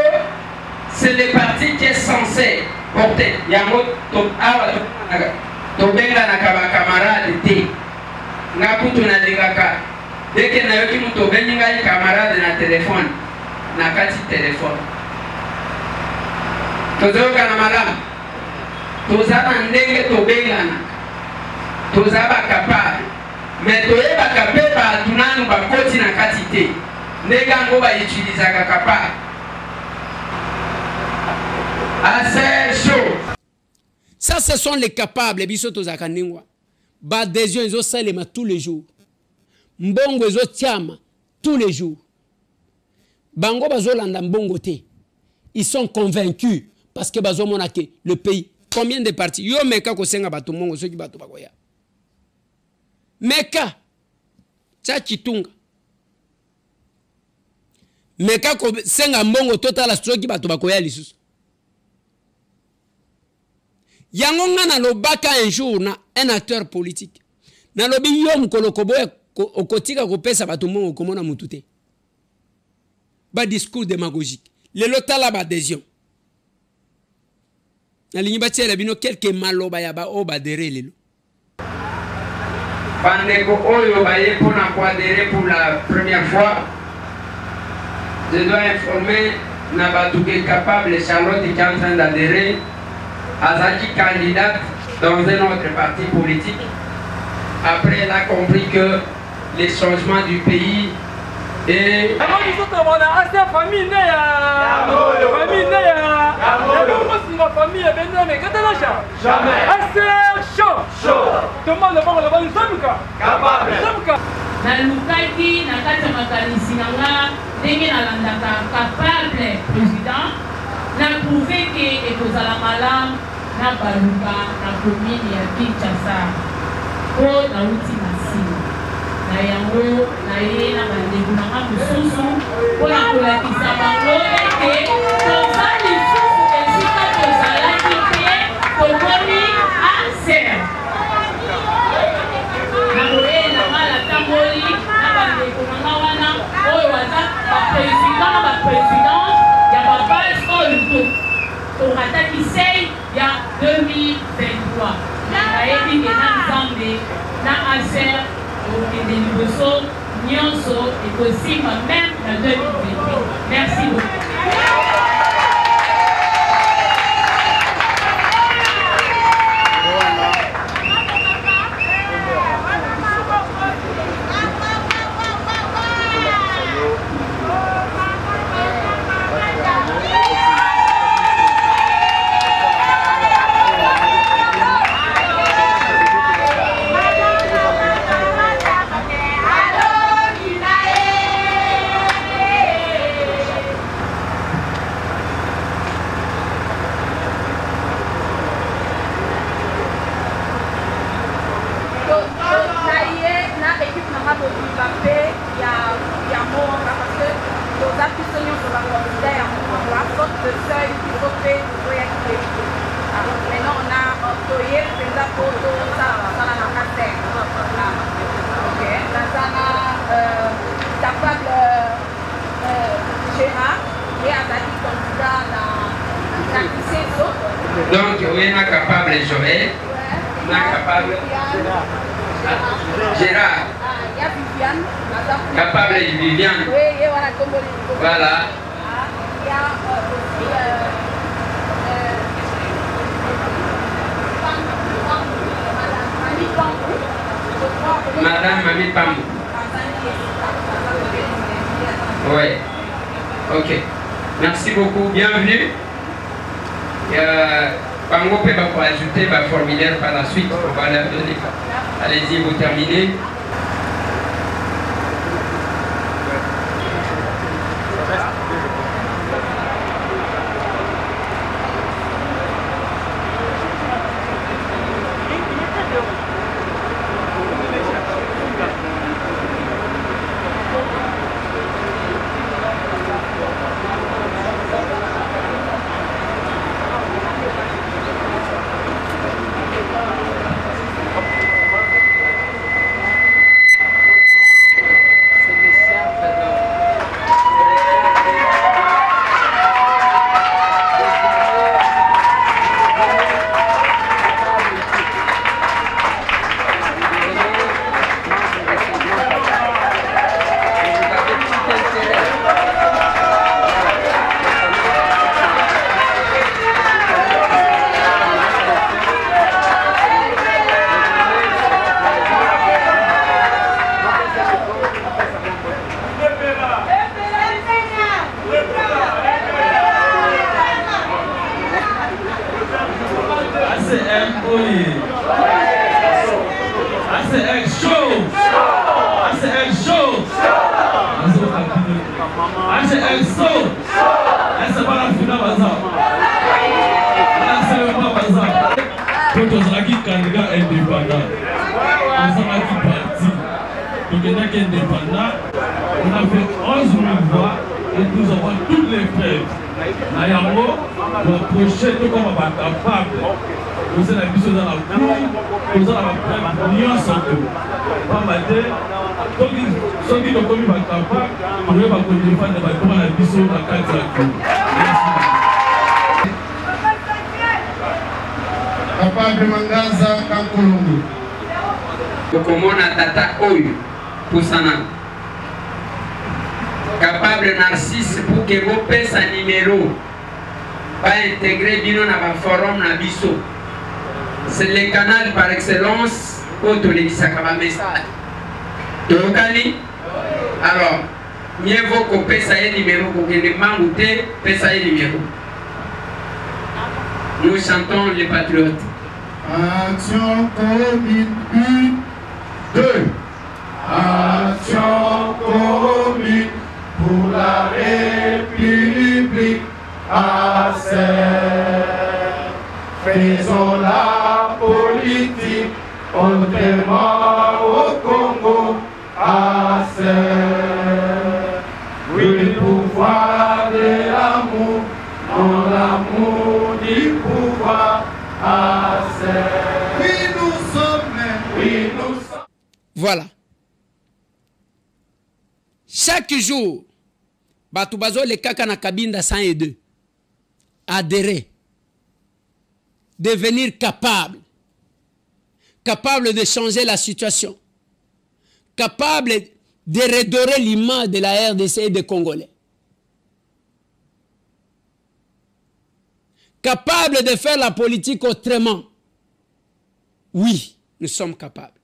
c'est le parti qui est censé porter. Yango Tobenga na camarade T. Nakutu na dingaka. Dès que na yoki muto benga camarade na téléphone. Na kati téléphone. Tozoka na malam. Tozana ndenge tobenga na. Tozaba capable. Mais toyeba capable ba tunanu ba koti na kati te. Ndega ngo ba utiliser capable. Assez chaud. Ça, ce sont les capables. Bisoto zakaningwa. Badesio ils ont salema tous les jours. Mbongo ils ont tiama tous les jours. Bango bazolanda mbongo te. Ils sont convaincus parce que bazo monake le pays. Combien de partis? Yo meka ko senga bato mbongo ceux qui bato bakoya. Meka cha chitunga. Meka ko senga mbongo total ceux qui bato bakoya lisusu. Yangonga na lobaka un jour na un acteur politique. Na lobi yo mukolo koboya okotika kopesa bato mbongo komona mutute. Ba discours démagogique. Le lotala ba adhésion. Na linyiba tiela bino quelques maloba ya ba oba dere lelo. Pandeko oyo baye pona ko adhérer pour la première fois. Je dois informer na batu qui est capable Charlotte qui est en train d'adhérer. Azaki candidate dans un autre parti politique. Après, elle a compris que les changements du pays. Et nalukaki na kati ya makanisi na nga ndenge nalandaka capable président na prouve ke ekozala malamu na baluka na commune ya Kinshasa po nauti masini na yango na ye na bandeko na nga mosusu mpona kolakisa bango ete toza lisusu esika tozalaki te tokomi aser tamboli na bandeko na nga wana oyo baza baprésident na baprésident ya babase oyo tokataki sei ya 2023 nayebi ke na nzambe na aser okende liboso nyonso ekosimba meme na 2028. Merci beaucoup. Donc, oui, on est capable de Joël, on est capable Gérard, capable de Viviane, voilà. Madame Mami Pamou. Oui, ok. Merci beaucoup, bienvenue. Pango peut ajouter ma formulaire par la suite, on va leur donner. Allez-y, vous terminez. On a fait 11 000 voix et nous avons toutes les preuves. Nayango, le prochain, tout comme on va capable. Vous êtes habitués dans la cour, vous avez la preuve, l'union sans tout. Pas matin, ceux qui ont commis va capable, on va continuer à faire des bâtiments à la biseau dans la carte de la cour. Papa Mangaza Kankolongo. Kokomona tata oyo pusana. Capable Narcisse pour que vous payiez sa numéro. Pas intégrer bino na ba forum na biso. C'est le canal par excellence pour tous les message. Tokali. Alors, mieux vaut qu'on paie ça numéro, qu'on ait mangouté, paie ça numéro. Nous chantons les patriotes. Action commune 1, 2. Action commune pour la République. Faisons la politique autrement au Congo. Oui, le pouvoir de l'amour, non l'amour du pouvoir. Oui, nous sommes, oui, nous sommes. Voilà. Chaque jour, Batubazo le kaka na Kabinda 102. Adhérer. Devenir capable. Capable de changer la situation. Capable de redorer l'image de la RDC et des Congolais. Capable de faire la politique autrement. Oui, nous sommes capables.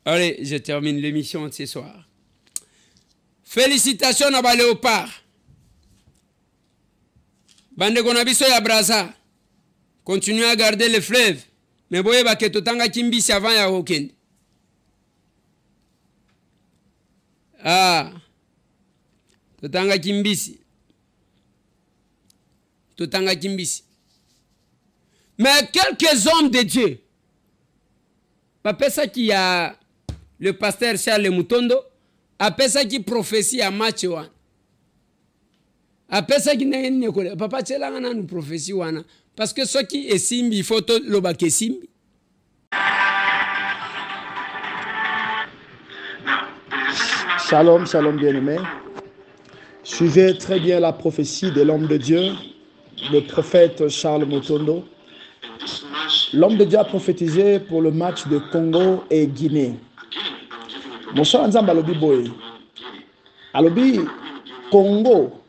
Allez, je termine l'émission de ce soir. Félicitations à ba Léopard. Bande Gonabiso ya Braza. Continuez à garder le fleuve. Mais voyez que totanga kimbisi avant ya Hokende. Ah. Totanga kimbisi. Totanga kimbisi. Mais quelques hommes de Dieu. Après ça qui a le pasteur Charles Mutondo. Après ça qui prophétie à Matchouan. Après ça qui n'a rien de papa tchelanga na nous prophétie wana. Parce que ce qui est simbi, il faut tout le baké simbi. Shalom, shalom bien-aimé. Suivez très bien la prophétie de l'homme de Dieu, le prophète Charles Mutondo. L'homme de Dieu a prophétisé pour le match de Congo et Guinée. Mon cher Nzamba alobi boy. Alobi Congo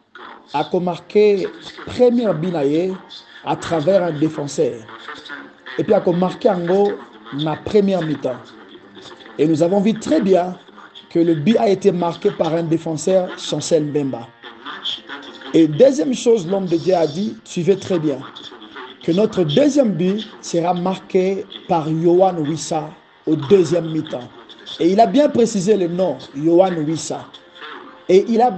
a marqué première binaye à travers un défenseur. Et puis a marqué Ango na première mi-temps. Et nous avons vu très bien que le but a été marqué par un défenseur, Chancel Mbemba. Et deuxième chose, l'homme de Dieu a dit, suivez très bien, que notre deuxième but sera marqué par Yohan Wissa au deuxième mi-temps. Et il a bien précisé le nom, Yohan Wissa. Et il a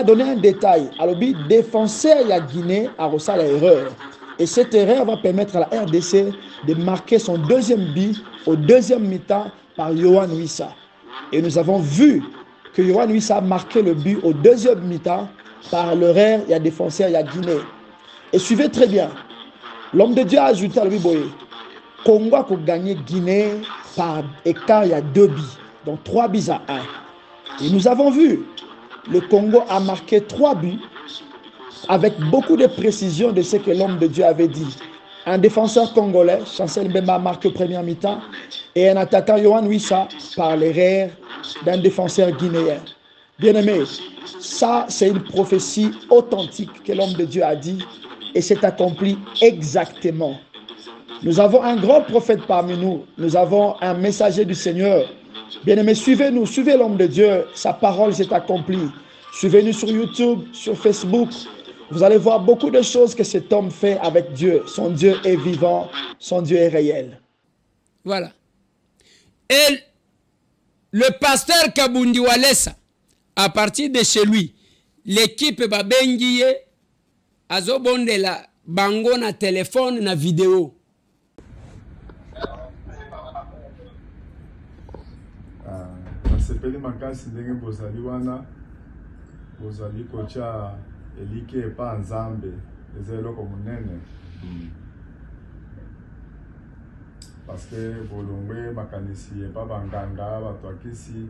donné un détail. Alors, le défenseur de la Guinée a reçu l'erreur. Et cette erreur va permettre à la RDC de marquer son deuxième but au deuxième mi-temps par Yohan Wissa. Et nous avons vu que Yohan Wissa a marqué le but au deuxième mi-temps par l'erreur de la défenseur de la Guinée. Et suivez très bien. L'homme de Dieu a ajouté à lui, Congo a gagné Guinée par écart, il y a 2 buts, donc 3 buts à 1. Et nous avons vu, le Congo a marqué 3 buts avec beaucoup de précision de ce que l'homme de Dieu avait dit. Un défenseur congolais, Chancel Mbemba, a marqué au premier mi-temps, et un attaquant, Yohan Wissa, par l'erreur d'un défenseur guinéen. Bien-aimé, ça c'est une prophétie authentique que l'homme de Dieu a dit, et c'est accompli exactement. Nous avons un grand prophète parmi nous. Nous avons un messager du Seigneur. Bien-aimés, suivez-nous, suivez l'homme de Dieu. Sa parole s'est accomplie. Suivez-nous sur YouTube, sur Facebook. Vous allez voir beaucoup de choses que cet homme fait avec Dieu. Son Dieu est vivant, son Dieu est réel. Voilà. Et le pasteur Kabundi Walesa, à partir de chez lui, l'équipe Babengiye, azobonde la bango na téléphone na vidéo. Sepeli makasi ndenge bozali wana bozali kocha elike epa nzambe eza eloko monene parce que bolongwe makanisi epa banganga bato akisi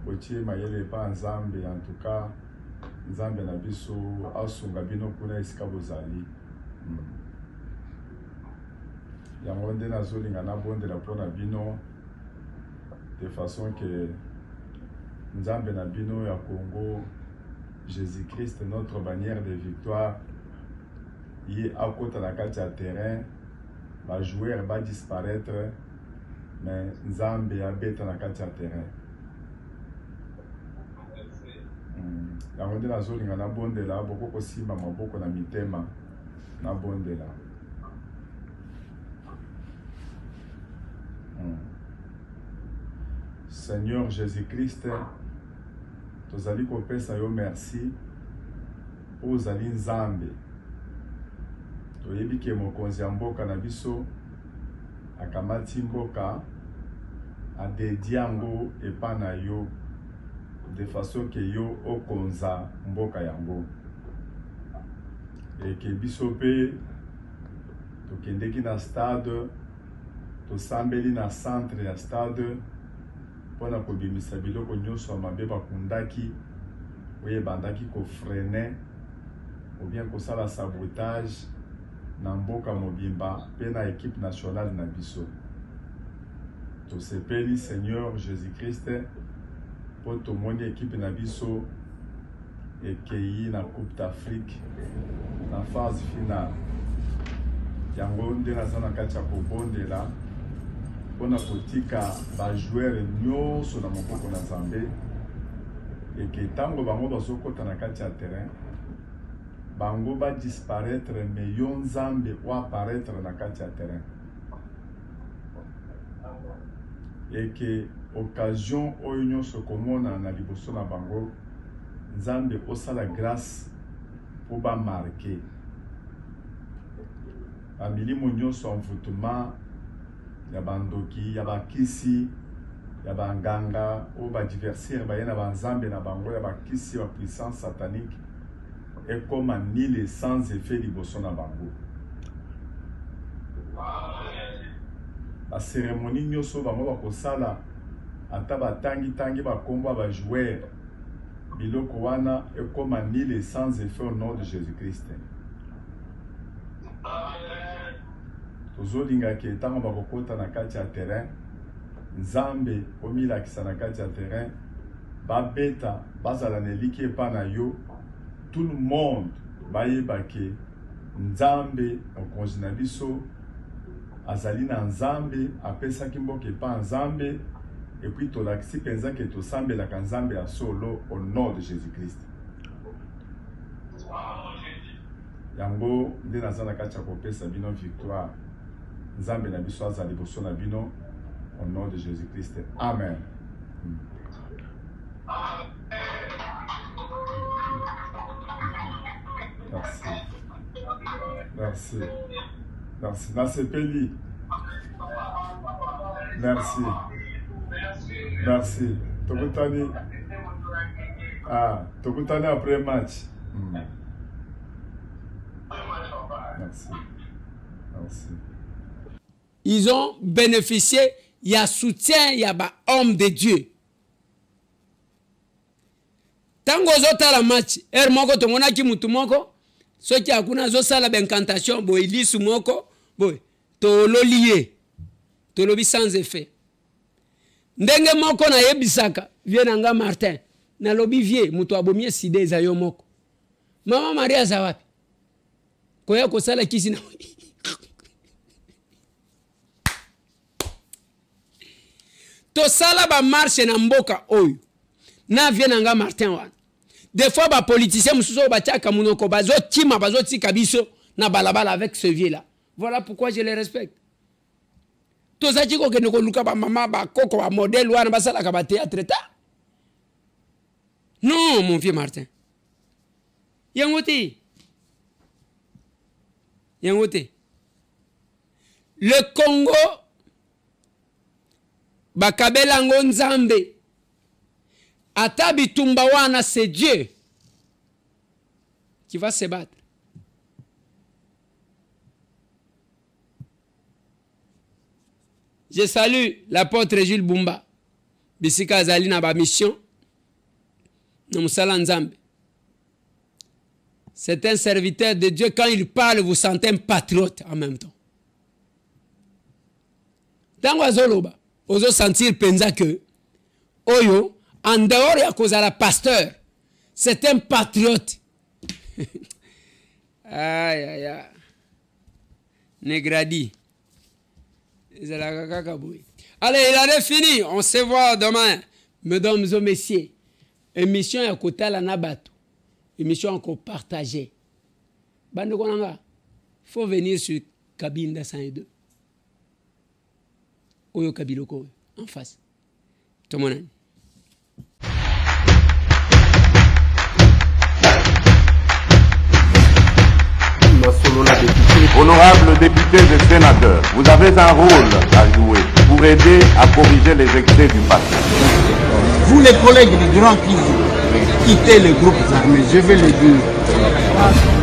botie mayele epa nzambe en tout cas nzambe na biso asunga bino kuna esika bozali yango nde nazolinga nabondela mpona bino de façon que Nzambe na bino ya Congo, Jésus-Christ, notre bannière de victoire, il est à côté de la carte de terrain, les joueurs vont disparaître, mais nzambe abeta na kati ya terrain. Yango nde nazolinga nabondela boko kosimba maboko na mitema nabondela. Seigneur Jésus-Christ, tozali kopesa yo merci ozali nzambe. Toyebi ke mokonzi ya mboka na biso akamati mboka adedi yango epa na yo de façon ke yo okonza mboka yango. Eke biso pe tokendeki na stade, tosambeli na centre ya stade pona kobimisa biloko nyonso mabe bakundaki oye bandaki kofrene ou bien kosala sabotage na mboka mobimba pe na équipe nationale na biso. Tosepeli Seigneur Jésus-Christ po tomoni équipe na biso ekei na Coupe d'Afrique na phase finale. Yango nde naza na kati ya kobondela mpona kotika bajoueur nyonso na mokoko na Nzambe eke ntango bango bazokota na kati ya terrain bango badisparaître me yo Nzambe oapparaître na kati ya terrain eke occasion oyo nyonso komona na liboso na bango Nzambe osala grâce po bamarke bamilimo nyonso envoûtement ya bandoki, ya bakisi, ya banganga, o ba diversaire ba yena banzambe na bango ya bakisi ya puissance satanique et comme nil sans effet liboso na bango. La cérémonie nyonso bango bakosala ata batangi bakombo ba joueur biloko wana et comme nil sans effet au nom de Jésus-Christ. Tozolinga ke tango bakokota na kati ya terrain Nzambe omilakisa na kati ya terrain babeta bazala neliki epa na yo tout le monde bayeba ke Nzambe okonzi na biso azali na Nzambe apesaki mboka epa Nzambe et puis tolakisi penza ke tosambelaka Nzambe ya solo au nom de Jésus-Christ. Yango nde naza na kati ya kopesa bino victoire. Nzambe na biso azali liboso na bino au nom de Jésus-Christ. Amen. Merci. Merci. Merci. Nasepeli. Merci. Merci. Tokutani. Ah, tokutani après match. Merci. Merci. Ils ont bénéficié, il y a soutien, il y a homme de Dieu. Tango zota la match, moko tomona ki mutu moko, soki akuna zo sala bencantation, bo ilisu moko, bo to lolie. To lobi sans effet. Ndenge moko na yebisaka, vie nanga Martin, na lobi vie mutu abomie side za yo moko. Mama Maria zawapi? Koya ko sala kisi na to sala ba marche na mboka oyo na vie nanga Martin wana des fois ba politicien mususu ba tiaka munoko bazo tima bazo tika biso na balabala avec ce vieux là. Voilà pourquoi je les respecte. To zaki ko kene ko luka ba mama ba koko ba modèle wana basala ka ba théâtre ta. Non mon vieux Martin. Yangote. Le Congo bakabela ngo Nzambe ata bitumba wana, c'est Dieu qui va se battre. Je salue l'apôtre Jules Bumba bisika azali na ba mission na musala Nzambe. C'est un serviteur de Dieu. Quand il parle, vous sentez un patriote en même temps. Dans Wazoloba, vous allez sentir penza que Oyo, en dehors de cause à la pasteur, c'est un patriote. Aïe, aïe, aïe. Negradi. Allez, il en est fini. On se voit demain. Mesdames et messieurs, émission à côté à la Nabato. Émission encore partagée. Bande Konanga, il faut venir sur cabine de 102. Oyo Kabiloko, en face. Tout le monde. Honorables députés et sénateurs, vous avez un rôle à jouer pour aider à corriger les excès du passé. Vous les collègues du Grand Kivu, quittez les groupes armés, je vais le dire.